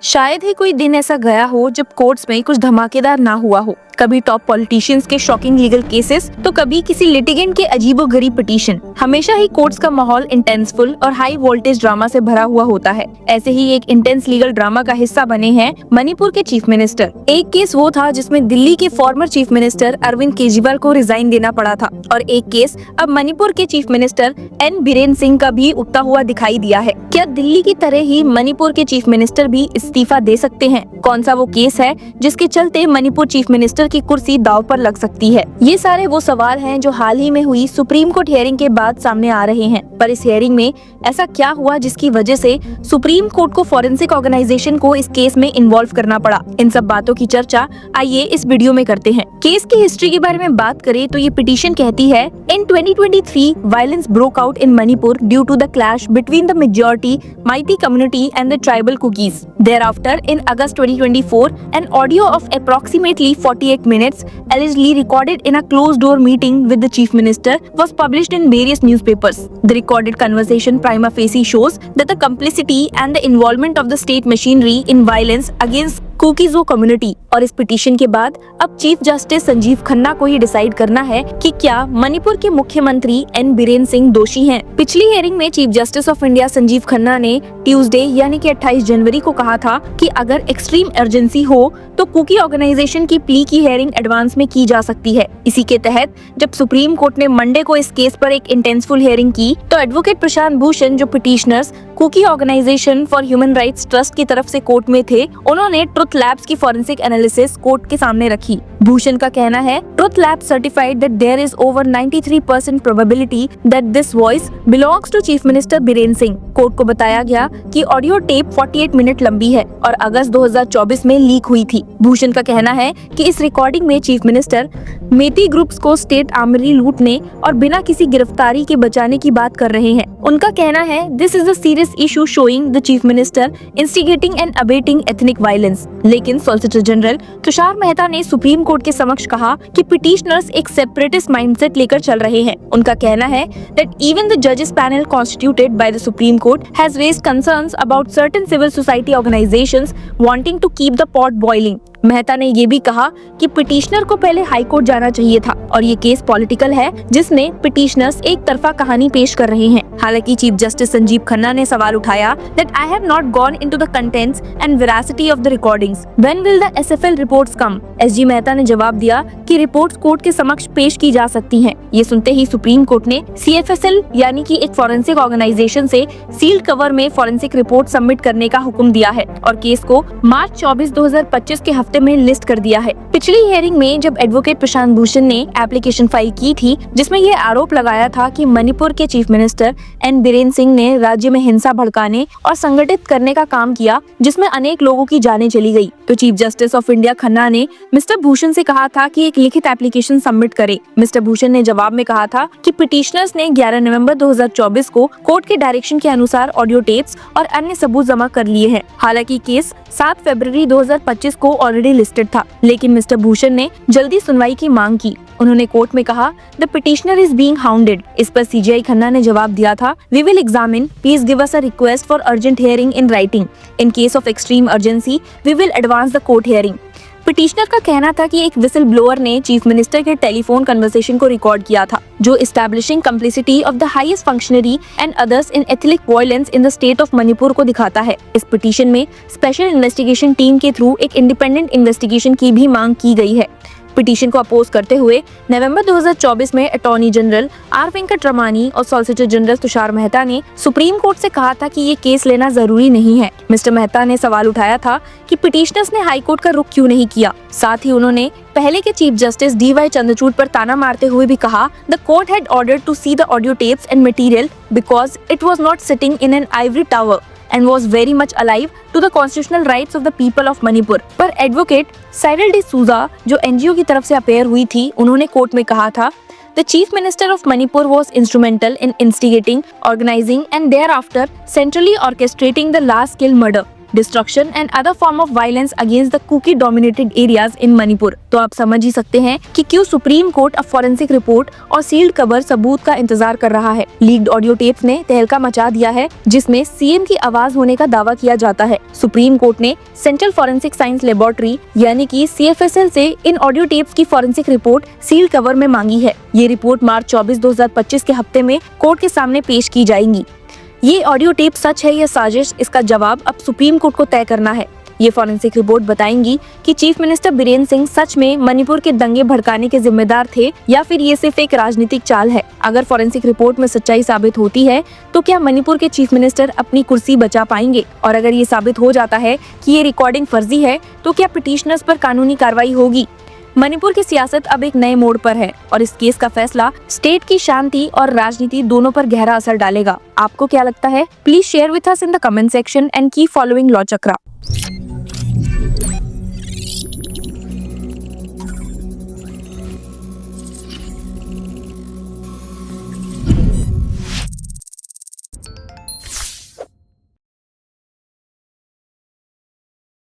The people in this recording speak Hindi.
शायद ही कोई दिन ऐसा गया हो जब कोर्ट्स में कुछ धमाकेदार ना हुआ हो। कभी टॉप पॉलिटिशियंस के शॉकिंग लीगल केसेस तो कभी किसी लिटिगेंट के अजीबोगरीब पिटीशन। हमेशा ही कोर्ट्स का माहौल इंटेंसफुल और हाई वोल्टेज ड्रामा से भरा हुआ होता है। ऐसे ही एक इंटेंस लीगल ड्रामा का हिस्सा बने हैं मणिपुर के चीफ मिनिस्टर। एक केस वो था जिसमें दिल्ली के former chief minister Arvind Kejriwal को रिजाइन देना पड़ा था, और एक केस अब मणिपुर के chief minister N Biren Singh का भी उठता हुआ दिखाई दिया है। क्या दिल्ली की तरह ही मणिपुर के चीफ मिनिस्टर भी इस्तीफा दे सकते हैं? कौन सा वो केस है जिसके चलते मणिपुर चीफ मिनिस्टर की कुर्सी दांव पर लग सकती है? ये सारे वो सवाल हैं जो हाल ही में हुई सुप्रीम कोर्ट हियरिंग के बाद सामने आ रहे हैं। पर इस हियरिंग में ऐसा क्या हुआ जिसकी वजह से सुप्रीम कोर्ट को फॉरेंसिक ऑर्गेनाइजेशन को इस केस में इन्वॉल्व करना पड़ा? इन सब बातों की चर्चा आइए इस वीडियो में करते हैं। केस की हिस्ट्री के बारे में बात करें तो ये पिटीशन कहती है, इन 2023 violence broke out in Manipur due to the clash between the majority Maipi community and the tribal Kukis. Thereafter, in August 2024, an audio of approximately 48 minutes, allegedly recorded in a closed-door meeting with the chief minister, was published in various newspapers. The recorded conversation prima facie shows that the complicity and the involvement of the state machinery in violence against कुकीज़ो कम्युनिटी। और इस पिटीशन के बाद अब चीफ जस्टिस संजीव खन्ना को ही डिसाइड करना है कि क्या मणिपुर के मुख्यमंत्री एन बीरेन सिंह दोषी हैं। पिछली हियरिंग में chief justice of India Sanjeev Khanna ने ट्यूसडे यानी कि 28 जनवरी को कहा था कि अगर एक्सट्रीम अर्जेंसी हो तो कुकी ऑर्गेनाइजेशन की प्ली की हियरिंग एडवांस में की जा सकती है। इसी के तहत जब सुप्रीम कोर्ट ने मंडे को इस केस पर एक इंटेंसफुल हियरिंग की तो एडवोकेट प्रशांत भूषण, जो petitioners Kuki organisation for human rights trust की तरफ से कोर्ट में थे, उन्होंने ट्रुथ लैब्स की फॉरेंसिक एनालिसिस कोर्ट के सामने रखी। भूषण का कहना है, Truth Lab certified that there is over 93% probability that this voice belongs to chief minister Biren Singh. Court को बताया गया कि ऑडियो टेप 48 मिनट लंबी है और अगस्त 2024 में लीक हुई थी। भूषण का कहना है कि इस रिकॉर्डिंग में चीफ मिनिस्टर मेती ग्रुप्स को स्टेट आर्मरी लूटने और बिना किसी गिरफ्तारी के बचाने की बात कर रहे हैं। उनका कहना है, this is a serious issue showing the chief minister instigating and abetting ethnic violence. लेकिन सॉलिसिटर जनरल तुषार मेहता ने सुप्रीम कोर्ट के समक्ष कहा कि पिटीशनर्स एक सेपरेटिस्ट माइंडसेट लेकर चल रहे हैं। उनका कहना है दैट इवन द जजेस panel constituted by the Supreme Court has raised concerns about certain civil society organisations wanting to keep the pot boiling. Mehta ने ये भी कहा कि पिटीशनर को पहले हाई कोर्ट जाना चाहिए था और ये केस पॉलिटिकल है जिसमें पिटीशनर्स एक तरफा कहानी पेश कर रहे हैं। हालांकि चीफ जस्टिस संजीव खन्ना ने सवाल उठाया that I have not gone into the contents and veracity of the recordings, when will the SFL reports come? SG Mehta ने जवाब दिया कि रिपोर्ट्स कोर्ट के समक्ष पेश की जा सकती हैं। ये सुनते ही सुप्रीम कोर्ट ने सीएफएसएल यानी कि एक फॉरेंसिक ऑर्गेनाइजेशन से सील्ड कवर में फॉरेंसिक रिपोर्ट सबमिट करने का हुक्म दिया है और केस को मार्च 24, 2025 के हफ्ते में लिस्ट कर दिया है। पिछली हियरिंग में जब एडवोकेट प्रशांत भूषण ने एप्लीकेशन फाइल की थी जिसमें ये आरोप लगाया था कि मणिपुर के chief minister N Biren Singh ने राज्य में हिंसा भड़काने और संगठित करने का काम किया जिसमें अनेक लोगों की जानें चली गई, तो chief justice of India Khanna ने मिस्टर भूषण से कहा था कि एक लिखित एप्लीकेशन सबमिट करे। मिस्टर भूषण ने जवाब में कहा था कि पिटीशनर्स ने 11 नवंबर 2024 को कोर्ट के डायरेक्शन के अनुसार ऑडियो टेप्स और अन्य सबूत जमा कर लिए हैं। हालांकि केस 7 फरवरी 2025 को ऑलरेडी लिस्टेड था, लेकिन मिस्टर भूषण ने जल्दी सुनवाई की मांग की। उन्होंने कोर्ट में कहा, the petitioner is being hounded. इस पर सीजीआई खन्ना ने जवाब दिया था, we will examine, please give us a request for urgent hearing in writing. In case of extreme urgency we will advance the court hearing. Petitioner का कहना था कि एक विसल ब्लोअर ने चीफ मिनिस्टर के टेलीफोन कन्वर्सेशन को रिकॉर्ड किया था जो establishing complicity of the highest functionary and others in ethnic violence in the state of Manipur को दिखाता है। इस पिटीशन में स्पेशल इन्वेस्टिगेशन टीम के थ्रू एक इंडिपेंडेंट इन्वेस्टिगेशन की भी मांग की गई है। पिटीशन को अपोज करते हुए नवंबर 2024 में attorney general R Venkataramani और सॉलिसिटर जनरल तुषार मेहता ने सुप्रीम कोर्ट से कहा था कि ये केस लेना जरूरी नहीं है। मिस्टर मेहता ने सवाल उठाया था कि पिटीशनर्स ने हाई कोर्ट का रुख क्यों नहीं किया। साथ ही उन्होंने पहले के चीफ जस्टिस डीवाई चंद्रचूड़ पर ताना मारते हुए भी कहा, the court had ordered to see the audio tapes and material because it was not sitting in an ivory tower and was very much alive to the constitutional rights of the people of Manipur। पर एडवोकेट साइरल डी सूजा, जो एनजीओ की तरफ से अपेयर हुई थी, उन्होंने कोर्ट में कहा था, The Chief Minister of Manipur was instrumental in instigating, organizing and thereafter centrally orchestrating the large-scale murder destruction and other form of violence against the Kuki dominated areas in Manipur. तो आप समझ ही सकते हैं कि क्यों सुप्रीम कोर्ट अब फॉरेंसिक रिपोर्ट और सील्ड कवर सबूत का इंतजार कर रहा है। लीक्ड ऑडियो टेप्स ने तहलका मचा दिया है, जिसमें सीएम की आवाज होने का दावा किया जाता है। सुप्रीम कोर्ट ने सेंट्रल फॉरेंसिक साइंस लेबोरेटरी यानी कि CFSL से इन ऑडियो टेप्स की फॉरेंसिक रिपोर्ट सील्ड कवर में मांगी है। ये रिपोर्ट मार्च 24, 2025 के हफ्ते में कोर्ट के सामने पेश की जाएंगी। ये ऑडियो टेप सच है या साजिश, इसका जवाब अब सुप्रीम कोर्ट को तय करना है। ये फॉरेंसिक रिपोर्ट बताएंगी कि चीफ मिनिस्टर बीरेन सिंह सच में मणिपुर के दंगे भड़काने के जिम्मेदार थे या फिर ये सिर्फ एक राजनीतिक चाल है। अगर फॉरेंसिक रिपोर्ट में सच्चाई साबित होती है तो क्या मणिपुर के चीफ मिनिस्टर अपनी कुर्सी बचा पाएंगे? और अगर ये साबित हो जाता है कि ये रिकॉर्डिंग फर्जी है तो क्या पिटिशनर्स पर कानूनी कार्रवाई होगी? मणिपुर की सियासत अब एक नए मोड़ पर है और इस केस का फैसला स्टेट की शांति और राजनीति दोनों पर गहरा असर डालेगा। आपको क्या लगता है? Please share with us in the comment section and keep following law chakra.